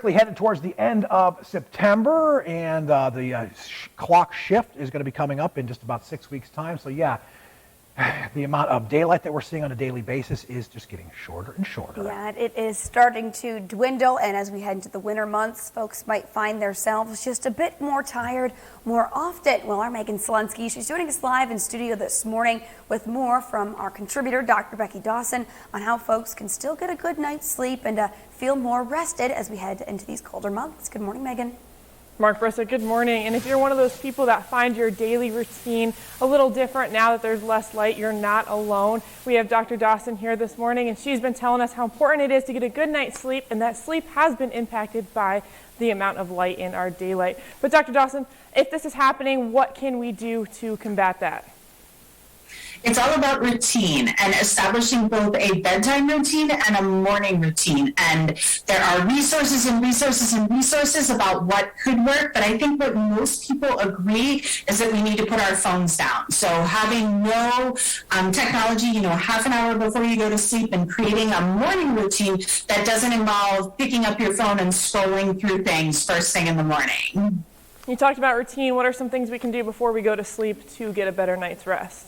Headed towards the end of September, and the clock shift is going to be coming up in just about 6 weeks' time. So yeah, the amount of daylight that we're seeing on a daily basis is just getting shorter and shorter. Yeah, it is starting to dwindle, and as we head into the winter months, folks might find themselves just a bit more tired more often. Well, our Megan Selensky, she's joining us live in studio this morning with more from our contributor, Dr. Becky Dawson, on how folks can still get a good night's sleep and feel more rested as we head into these colder months. Good morning, Megan. Mark, Brissa, good morning. And if you're one of those people that find your daily routine a little different now that there's less light, you're not alone. We have Dr. Dawson here this morning, and she's been telling us how important it is to get a good night's sleep, and that sleep has been impacted by the amount of light in our daylight. But Dr. Dawson, if this is happening, what can we do to combat that? It's all about routine and establishing both a bedtime routine and a morning routine. And there are resources and resources and resources about what could work. But I think what most people agree is that we need to put our phones down. So having no technology, half an hour before you go to sleep, and creating a morning routine that doesn't involve picking up your phone and scrolling through things first thing in the morning. You talked about routine. What are some things we can do before we go to sleep to get a better night's rest?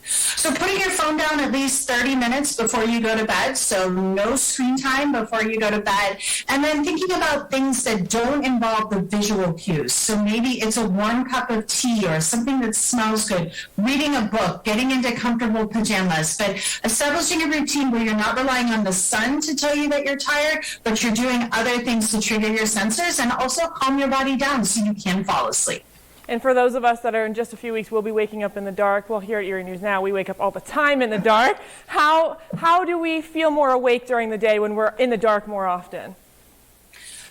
So putting your phone down at least 30 minutes before you go to bed, so no screen time before you go to bed, and then thinking about things that don't involve the visual cues. So maybe it's a warm cup of tea or something that smells good, reading a book, getting into comfortable pajamas, but establishing a routine where you're not relying on the sun to tell you that you're tired, but you're doing other things to trigger your sensors and also calm your body down so you can fall asleep. And for those of us that are in just a few weeks, we'll be waking up in the dark. Well, here at Erie News Now, we wake up all the time in the dark. How do we feel more awake during the day when we're in the dark more often?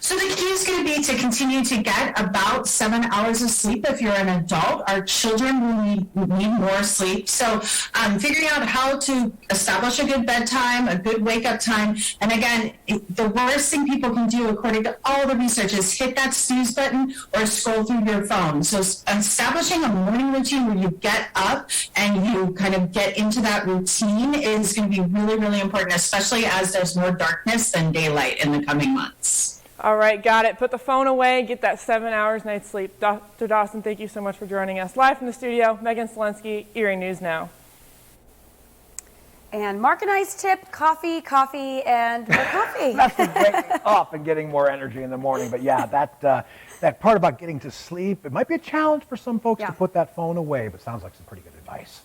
So the key is going to be to continue to get about 7 hours of sleep if you're an adult. Our children will need more sleep. So figuring out how to establish a good bedtime, a good wake-up time. And again, the worst thing people can do, according to all the research, is hit that snooze button or scroll through your phone. So establishing a morning routine where you get up and you kind of get into that routine is going to be really, really important, especially as there's more darkness than daylight in the coming months. All right, got it. Put the phone away, get that 7 hours night's sleep. Dr. Dawson, thank you so much for joining us. Live from the studio, Megan Selensky, Erie News Now. And Mark and I's tip, coffee, and more coffee. That's for waking up and getting more energy in the morning. But yeah, that part about getting to sleep, it might be a challenge for some folks to put that phone away, but sounds like some pretty good advice.